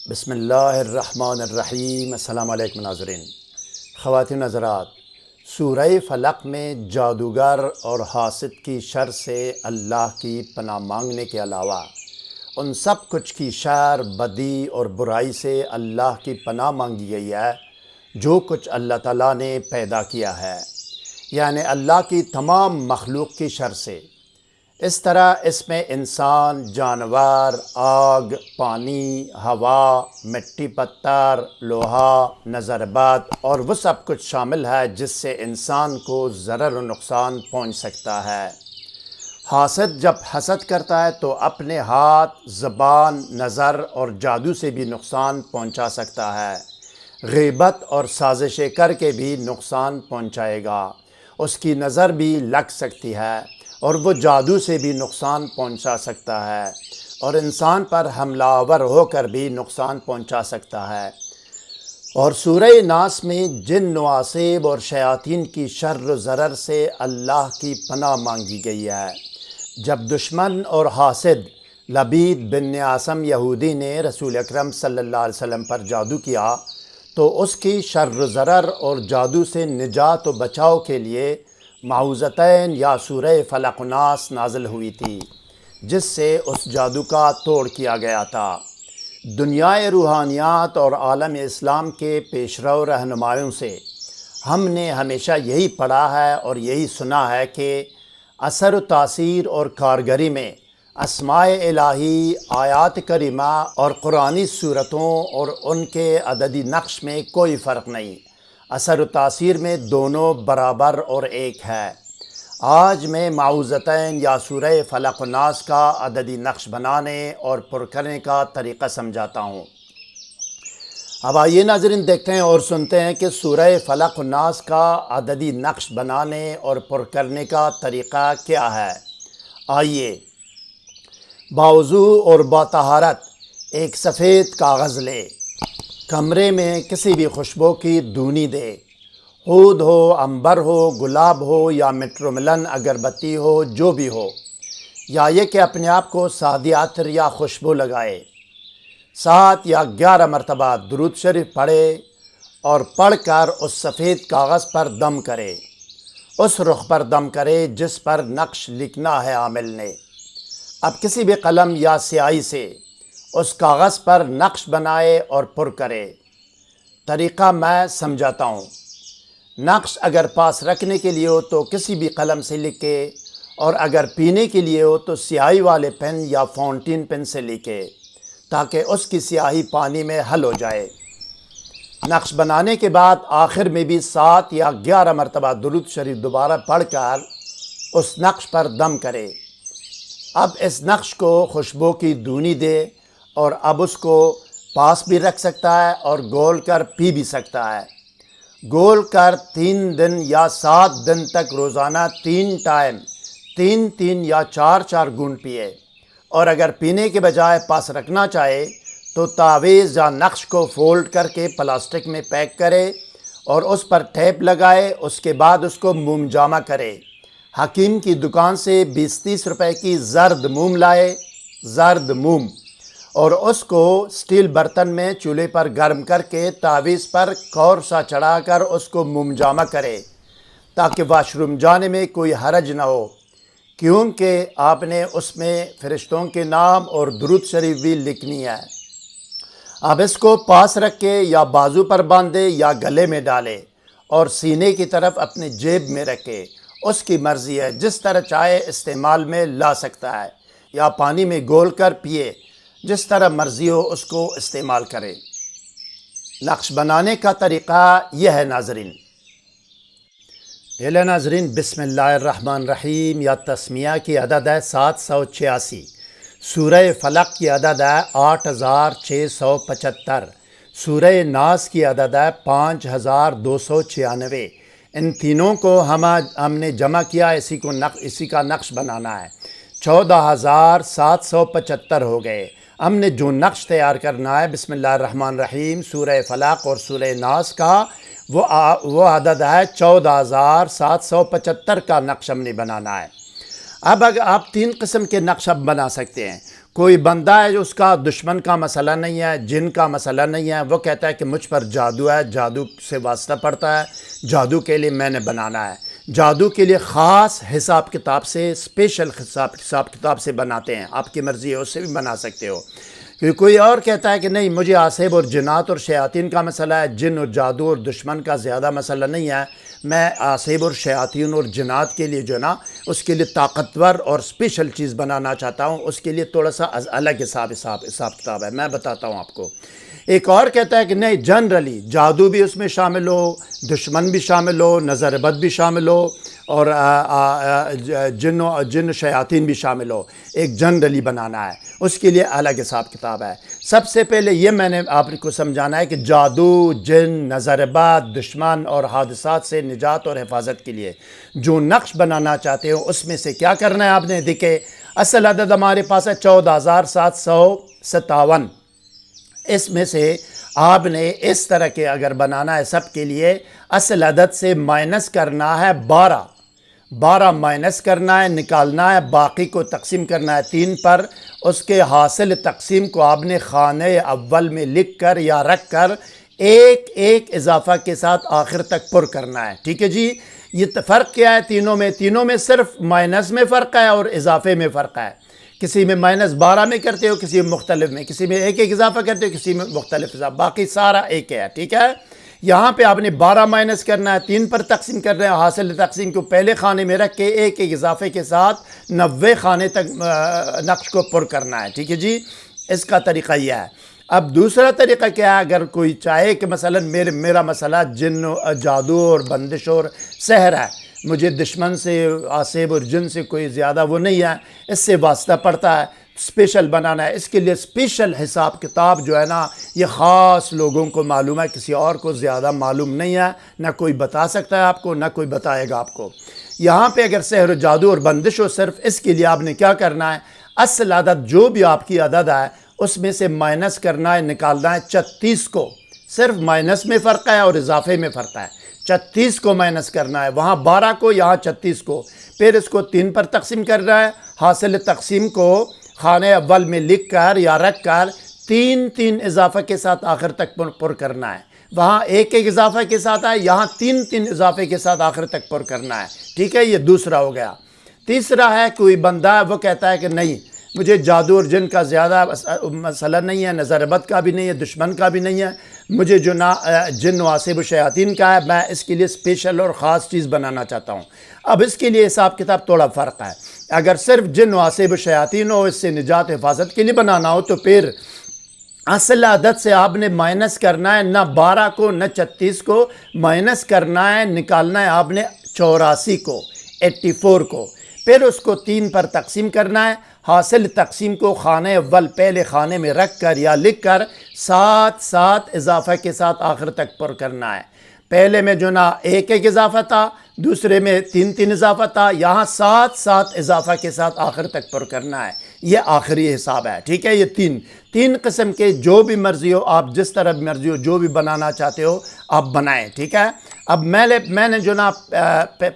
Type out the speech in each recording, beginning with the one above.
بسم اللہ الرحمن الرحیم۔ السلام علیکم ناظرین۔ خواتین حضرات، سورہ فلق میں جادوگر اور حاسد کی شر سے اللہ کی پناہ مانگنے کے علاوہ ان سب کچھ کی شر، بدی اور برائی سے اللہ کی پناہ مانگی گئی ہے جو کچھ اللہ تعالیٰ نے پیدا کیا ہے، یعنی اللہ کی تمام مخلوق کی شر سے۔ اس طرح اس میں انسان، جانور، آگ، پانی، ہوا، مٹی، پتھر، لوہا، نظر بد اور وہ سب کچھ شامل ہے جس سے انسان کو ضرر و نقصان پہنچ سکتا ہے۔ حاسد جب حسد کرتا ہے تو اپنے ہاتھ، زبان، نظر اور جادو سے بھی نقصان پہنچا سکتا ہے۔ غیبت اور سازشیں کر کے بھی نقصان پہنچائے گا۔ اس کی نظر بھی لگ سکتی ہے اور وہ جادو سے بھی نقصان پہنچا سکتا ہے اور انسان پر حملہ آور ہو کر بھی نقصان پہنچا سکتا ہے۔ اور سورہ ناس میں جن نواسب اور شیاطین کی شر و ضرر سے اللہ کی پناہ مانگی گئی ہے۔ جب دشمن اور حاسد لبید بن عاصم یہودی نے رسول اکرم صلی اللہ علیہ وسلم پر جادو کیا تو اس کی شر و ضرر اور جادو سے نجات و بچاؤ کے لیے معوذتین یا سورہ فلق و ناس نازل ہوئی تھی، جس سے اس جادو کا توڑ کیا گیا تھا۔ دنیا روحانیات اور عالم اسلام کے پیشرو رہنمایوں سے ہم نے ہمیشہ یہی پڑھا ہے اور یہی سنا ہے کہ اثر و تاثیر اور کارگری میں اسماء الہی، آیات کریمہ اور قرآنی صورتوں اور ان کے عددی نقش میں کوئی فرق نہیں۔ اثر و تاثیر میں دونوں برابر اور ایک ہے۔ آج میں معوذتین یا سورہ فلق و ناس کا عددی نقش بنانے اور پر کرنے کا طریقہ سمجھاتا ہوں۔ اب آئیے ناظرین دیکھتے ہیں اور سنتے ہیں کہ سورہ فلق و ناس کا عددی نقش بنانے اور پر کرنے کا طریقہ کیا ہے۔ آئیے، باوضو اور باطہارت ایک سفید کاغذ لے، کمرے میں کسی بھی خوشبو کی دھونی دے، عود ہو، عنبر ہو، گلاب ہو یا مٹروملن اگربتی ہو، جو بھی ہو، یا یہ کہ اپنے آپ کو سادی عطر یا خوشبو لگائے۔ 7 یا 11 مرتبہ درود شریف پڑھے اور پڑھ کر اس سفید کاغذ پر دم کرے، اس رخ پر دم کرے جس پر نقش لکھنا ہے عامل نے۔ اب کسی بھی قلم یا سیاہی سے اس کاغذ پر نقش بنائے اور پر کرے۔ طریقہ میں سمجھاتا ہوں۔ نقش اگر پاس رکھنے کے لیے ہو تو کسی بھی قلم سے لکھے، اور اگر پینے کے لیے ہو تو سیاہی والے پین یا فاؤنٹین پین سے لکھے تاکہ اس کی سیاہی پانی میں حل ہو جائے۔ نقش بنانے کے بعد آخر میں بھی 7 یا 11 مرتبہ درود شریف دوبارہ پڑھ کر اس نقش پر دم کرے۔ اب اس نقش کو خوشبو کی دھونی دے اور اب اس کو پاس بھی رکھ سکتا ہے اور گول کر پی بھی سکتا ہے۔ گول کر 3 دن یا 7 دن تک روزانہ 3 ٹائم 3 یا 4 گھونٹ پیے، اور اگر پینے کے بجائے پاس رکھنا چاہے تو تعویذ یا نقش کو فولڈ کر کے پلاسٹک میں پیک کرے اور اس پر ٹیپ لگائے۔ اس کے بعد اس کو موم جامہ کرے۔ حکیم کی دکان سے 20-30 روپے کی زرد موم لائے، زرد موم، اور اس کو سٹیل برتن میں چولہے پر گرم کر کے تعویذ پر کور سا چڑھا کر اس کو موم جامہ کرے تاکہ واش روم جانے میں کوئی حرج نہ ہو، کیونکہ آپ نے اس میں فرشتوں کے نام اور درود شریف بھی لکھنی ہے۔ اب اس کو پاس رکھ کے یا بازو پر باندھے یا گلے میں ڈالے اور سینے کی طرف اپنے جیب میں رکھے۔ اس کی مرضی ہے، جس طرح چاہے استعمال میں لا سکتا ہے، یا پانی میں گول کر پیے، جس طرح مرضی ہو اس کو استعمال کرے۔ نقش بنانے کا طریقہ یہ ہے ناظرین۔ پہلے ناظرین، بسم اللہ الرحمن الرحیم یا تسمیہ کی عدد ہے 786، سورہ فلق کی عدد ہے 8675، سورہ ناس کی عدد ہے 5296۔ ان تینوں کو ہم نے جمع کیا، اسی کا نقش بنانا ہے۔ 14775 ہو گئے۔ ہم نے جو نقش تیار کرنا ہے بسم اللہ الرحمن الرحیم، سورہ فلق اور سورہ ناس کا، وہ عدد ہے 14775 کا نقش ہم نے بنانا ہے۔ اب اگر آپ 3 قسم کے نقش اب بنا سکتے ہیں۔ کوئی بندہ ہے جو اس کا دشمن کا مسئلہ نہیں ہے، جن کا مسئلہ نہیں ہے، وہ کہتا ہے کہ مجھ پر جادو ہے، جادو سے واسطہ پڑتا ہے، جادو کے لیے میں نے بنانا ہے، جادو کے لیے خاص حساب کتاب سے، اسپیشل حساب کتاب سے بناتے ہیں، آپ کی مرضی ہے اس سے بھی بنا سکتے ہو۔ کہ کوئی اور کہتا ہے کہ نہیں، مجھے آصب اور جنات اور شیاطین کا مسئلہ ہے، جن اور جادو اور دشمن کا زیادہ مسئلہ نہیں ہے، میں آصب اور شیاطین اور جنات کے لیے جو ہے نا اس کے لیے طاقتور اور اسپیشل چیز بنانا چاہتا ہوں، اس کے لیے تھوڑا سا الگ حساب کتاب ہے، میں بتاتا ہوں آپ کو۔ ایک اور کہتا ہے کہ نہیں، جنرلی جادو بھی اس میں شامل ہو، دشمن بھی شامل ہو، نظر بد بھی شامل ہو، اور جن شیاطین بھی شامل ہو، ایک جنرلی بنانا ہے، اس کے لیے الگ حساب کتاب ہے۔ سب سے پہلے یہ میں نے آپ کو سمجھانا ہے کہ جادو، جن، نظر بد، دشمن اور حادثات سے نجات اور حفاظت کے لیے جو نقش بنانا چاہتے ہو، اس میں سے کیا کرنا ہے آپ نے دیکھے۔ اصل عدد ہمارے پاس ہے 14,757۔ اس میں سے آپ نے اس طرح کے اگر بنانا ہے سب کے لیے، اصل عدد سے مائنس کرنا ہے 12 مائنس کرنا ہے، نکالنا ہے، باقی کو تقسیم کرنا ہے 3 پر۔ اس کے حاصل تقسیم کو آپ نے خانہ اول میں لکھ کر یا رکھ کر ایک ایک اضافہ کے ساتھ آخر تک پر کرنا ہے، ٹھیک ہے جی۔ یہ فرق کیا ہے تینوں میں صرف مائنس میں فرق ہے اور اضافے میں فرق ہے۔ کسی میں -12 میں کرتے ہو، کسی میں مختلف میں، کسی میں ایک اضافہ کرتے ہو، کسی میں مختلف اضافہ، باقی سارا ایک ہے، ٹھیک ہے۔ یہاں پہ آپ نے 12 مائنس کرنا ہے، 3 پر تقسیم کر رہے ہیں، حاصل تقسیم کو پہلے خانے میں رکھ کے ایک اضافے کے ساتھ 90 خانے تک نقش کو پر کرنا ہے، ٹھیک ہے جی۔ اس کا طریقہ یہ ہے۔ اب دوسرا طریقہ کیا ہے، اگر کوئی چاہے کہ مثلا میرا مسئلہ جن، جادو اور بندش اور سحر ہے، مجھے دشمن سے، آصب اور جن سے کوئی زیادہ وہ نہیں ہے، اس سے واسطہ پڑتا ہے، اسپیشل بنانا ہے، اس کے لیے اسپیشل حساب کتاب جو ہے نا یہ خاص لوگوں کو معلوم ہے، کسی اور کو زیادہ معلوم نہیں ہے، نہ کوئی بتا سکتا ہے آپ کو، نہ کوئی بتائے گا آپ کو۔ یہاں پہ اگر سحر و جادو اور بندش ہو، صرف اس کے لیے آپ نے کیا کرنا ہے، اصل عدد جو بھی آپ کی عدد ہے اس میں سے مائنس کرنا ہے، نکالنا ہے 36 کو، صرف مائنس میں فرق ہے اور اضافے میں فرق ہے۔ 36 کو مائنس کرنا ہے، وہاں 12 کو، یہاں 36 کو، پھر اس کو 3 پر تقسیم کرنا ہے، حاصل تقسیم کو خانہ اول میں لکھ کر یا رکھ کر 3 اضافہ کے ساتھ آخر تک پر کرنا ہے۔ وہاں ایک اضافہ کے ساتھ ہے، یہاں 3 اضافے کے ساتھ آخر تک پر کرنا ہے، ٹھیک ہے۔ یہ دوسرا ہو گیا۔ تیسرا ہے، کوئی بندہ ہے وہ کہتا ہے کہ نہیں، مجھے جادو اور جن کا زیادہ مسئلہ نہیں ہے، نظر بد کا بھی نہیں ہے، دشمن کا بھی نہیں ہے، مجھے جو جن واسب و شیاطین کا ہے، میں اس کے لیے اسپیشل اور خاص چیز بنانا چاہتا ہوں۔ اب اس کے لیے حساب کتاب تھوڑا فرق ہے۔ اگر صرف جن واسب و شیاطین ہو، اس سے نجات حفاظت کے لیے بنانا ہو، تو پھر اصل عدد سے آپ نے مائنس کرنا ہے، نہ 12 کو نہ 36 کو، مائنس کرنا ہے، نکالنا ہے آپ نے 84 کو، 84 کو، پھر اس کو 3 پر تقسیم کرنا ہے، حاصل تقسیم کو خانہ اول پہلے خانے میں رکھ کر یا لکھ کر 7 اضافہ کے ساتھ آخر تک پر کرنا ہے۔ پہلے میں جو نا ایک اضافہ تھا، دوسرے میں 3 اضافہ تھا، یہاں 7 اضافہ کے ساتھ آخر تک پر کرنا ہے۔ یہ آخری حساب ہے، ٹھیک ہے۔ یہ تین قسم کے جو بھی مرضی ہو، آپ جس طرح مرضی ہو، جو بھی بنانا چاہتے ہو آپ بنائیں، ٹھیک ہے۔ اب میں نے جو نا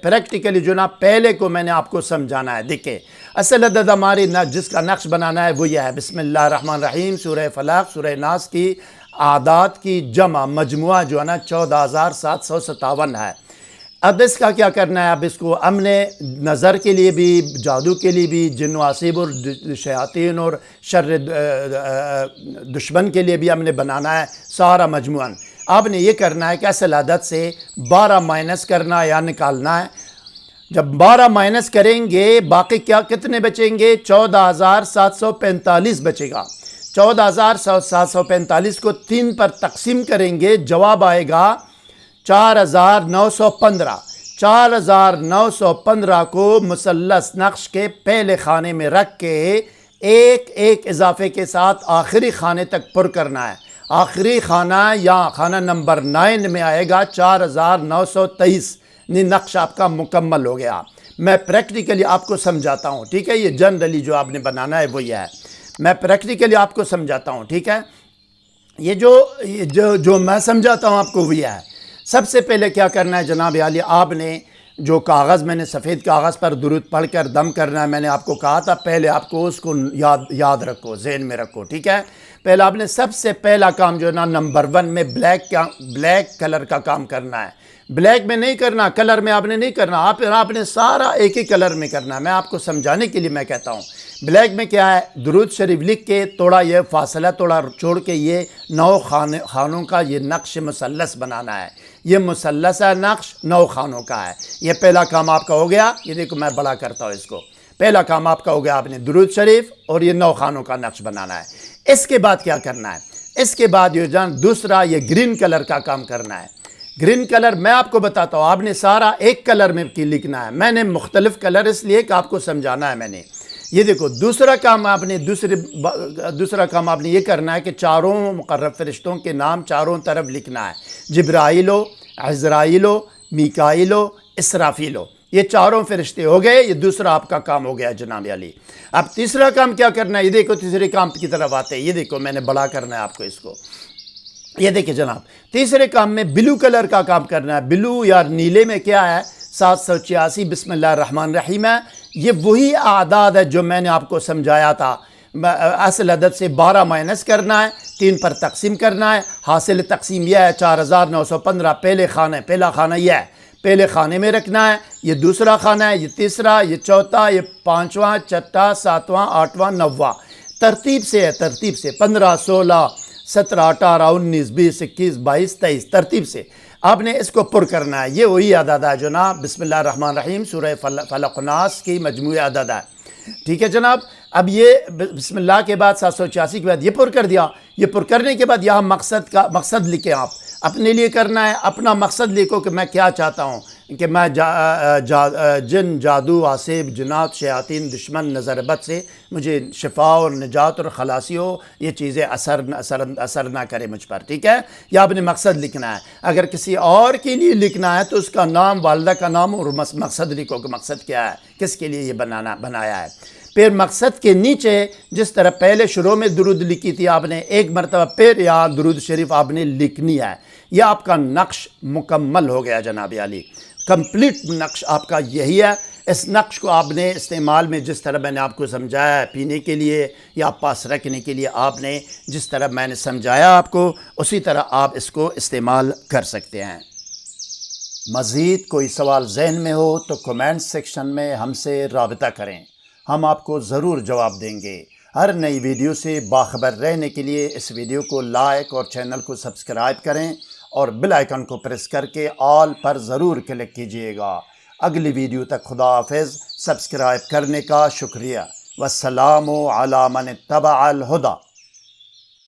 پریکٹیکلی جو نا پہلے کو میں نے آپ کو سمجھانا ہے۔ دیکھیں، اصل عدد ہماری جس کا نقش بنانا ہے وہ یہ ہے، بسم اللہ الرحمن الرحیم، سورہ فلق، سورہ ناس کی اعداد کی جمع مجموعہ جو ہے نا 14,757 ہے۔ اب اس کا کیا کرنا ہے، اب اس کو ہم نے نظر کے لیے بھی، جادو کے لیے بھی، جن واسب اور شیاطین اور شر دشمن کے لیے بھی ہم نے بنانا ہے سارا مجموعہ۔ آپ نے یہ کرنا ہے کہ اصل عدد سے 12 مائنس کرنا یا نکالنا ہے۔ جب 12 مائنس کریں گے، باقی کتنے بچیں گے، 14,745 بچے گا۔ 14,745 کو 3 پر تقسیم کریں گے، جواب آئے گا 4,915۔ 4,915 کو مثلث نقش کے پہلے خانے میں رکھ کے ایک اضافے کے ساتھ آخری خانے تک پر کرنا ہے۔ آخری خانہ یا خانہ نمبر 9 میں آئے گا 4,923۔ نقش آپ کا مکمل ہو گیا۔ میں پریکٹیکلی آپ کو سمجھاتا ہوں، ٹھیک ہے۔ یہ جنرلی جو آپ نے بنانا ہے وہ یہ ہے، میں پریکٹیکلی آپ کو سمجھاتا ہوں، ٹھیک ہے۔ یہ جو میں سمجھاتا ہوں آپ کو وہ یہ ہے۔ سب سے پہلے کیا کرنا ہے جناب عالی، آپ نے جو کاغذ میں نے سفید کاغذ پر درود پڑھ کر دم کرنا ہے، میں نے آپ کو کہا تھا پہلے آپ کو اس کو یاد رکھو، ذہن میں رکھو، ٹھیک ہے؟ پہلے آپ نے سب سے پہلا کام جو ہے نا نمبر 1 میں بلیک کلر کا کام کرنا ہے۔ بلیک میں نہیں کرنا، کلر میں آپ نے نہیں کرنا، آپ نے سارا ایک ہی کلر میں کرنا ہے۔ میں آپ کو سمجھانے کے لیے میں کہتا ہوں بلیک میں کیا ہے، درود شریف لکھ کے تھوڑا یہ فاصلہ تھوڑا چھوڑ کے یہ 9 خانوں کا یہ نقش مثلث بنانا ہے۔ یہ مثلث ہے، نقش 9 خانوں کا ہے۔ یہ پہلا کام آپ کا ہو گیا۔ یہ دیکھو میں بڑا کرتا ہوں اس کو۔ پہلا کام آپ کا ہو گیا، آپ نے درود شریف اور یہ 9 خانوں کا نقش بنانا ہے۔ اس کے بعد کیا کرنا ہے؟ اس کے بعد یہ دوسرا یہ گرین کلر کا کام کرنا ہے۔ گرین کلر میں آپ کو بتاتا ہوں، آپ نے سارا ایک کلر میں لکھنا ہے۔ میں نے مختلف کلر اس لیے کہ آپ کو سمجھانا ہے۔ میں نے یہ دیکھو دوسرا کام آپ نے یہ کرنا ہے کہ چاروں مقرب فرشتوں کے نام چاروں طرف لکھنا ہے۔ جبرائیل ہو، عزرائیل ہو، میکائیل ہو، اسرافیل ہو، یہ چاروں فرشتے ہو گئے۔ یہ دوسرا آپ کا کام ہو گیا جناب علی۔ اب تیسرا کام کیا کرنا ہے؟ یہ دیکھو تیسرے کام کی طرف آتے ہیں۔ یہ دیکھو میں نے بڑا کرنا ہے آپ کو اس کو۔ یہ دیکھیں جناب، تیسرے کام میں بلو کلر کا کام کرنا ہے۔ بلو یا نیلے میں کیا ہے؟ 786 بسم اللہ الرحمن الرحیم ہے۔ یہ وہی اعداد ہے جو میں نے آپ کو سمجھایا تھا۔ اصل عدد سے 12 مائنس کرنا ہے، 3 پر تقسیم کرنا ہے۔ حاصل تقسیم یہ ہے 4915۔ پہلا خانہ یہ ہے، پہلے خانے میں رکھنا ہے۔ یہ دوسرا خانہ ہے، یہ تیسرا، یہ چوتھا، یہ 5واں، 6واں، 7واں، 8واں، 9واں، ترتیب سے ہے، ترتیب سے 15 16 17 18 19 20 21 22 23 ترتیب سے آپ نے اس کو پر کرنا ہے۔ یہ وہی عدد ہے جو نا بسم اللہ الرحمن الرحیم سورہ فلق و ناس کی مجموعی عدد ہے، ٹھیک ہے جناب؟ اب یہ بسم اللہ کے بعد 786 کے بعد یہ پر کر دیا۔ یہ پر کرنے کے بعد یہاں مقصد لکھیں، آپ اپنے لیے کرنا ہے۔ اپنا مقصد لکھو کہ میں کیا چاہتا ہوں، کہ میں جن، جادو، عاصب، جنات، شیاطین، دشمن، نظر بد سے مجھے شفا اور نجات اور خلاصی ہو، یہ چیزیں اثر نہ کرے مجھ پر، ٹھیک ہے؟ یہ آپ نے مقصد لکھنا ہے۔ اگر کسی اور کے لیے لکھنا ہے تو اس کا نام، والدہ کا نام اور مقصد لکھو کہ مقصد کیا ہے، کس کے لیے یہ بنایا ہے۔ پھر مقصد کے نیچے جس طرح پہلے شروع میں درود لکھی تھی آپ نے، ایک مرتبہ پھر یہاں درود شریف آپ نے لکھنی ہے۔ یہ آپ کا نقش مکمل ہو گیا جناب علی، کمپلیٹ نقش آپ کا یہی ہے۔ اس نقش کو آپ نے استعمال میں جس طرح میں نے آپ کو سمجھایا ہے، پینے کے لیے یا پاس رکھنے کے لیے، آپ نے جس طرح میں نے سمجھایا آپ کو، اسی طرح آپ اس کو استعمال کر سکتے ہیں۔ مزید کوئی سوال ذہن میں ہو تو کومنٹ سیکشن میں ہم سے رابطہ کریں، ہم آپ کو ضرور جواب دیں گے۔ ہر نئی ویڈیو سے باخبر رہنے کے لیے اس ویڈیو کو لائک اور چینل کو سبسکرائب کریں اور بیل آئیکن کو پریس کر کے آل پر ضرور کلک کیجئے گا۔ اگلی ویڈیو تک خدا حافظ، سبسکرائب کرنے کا شکریہ۔ والسلام علی من اتبع الہدی۔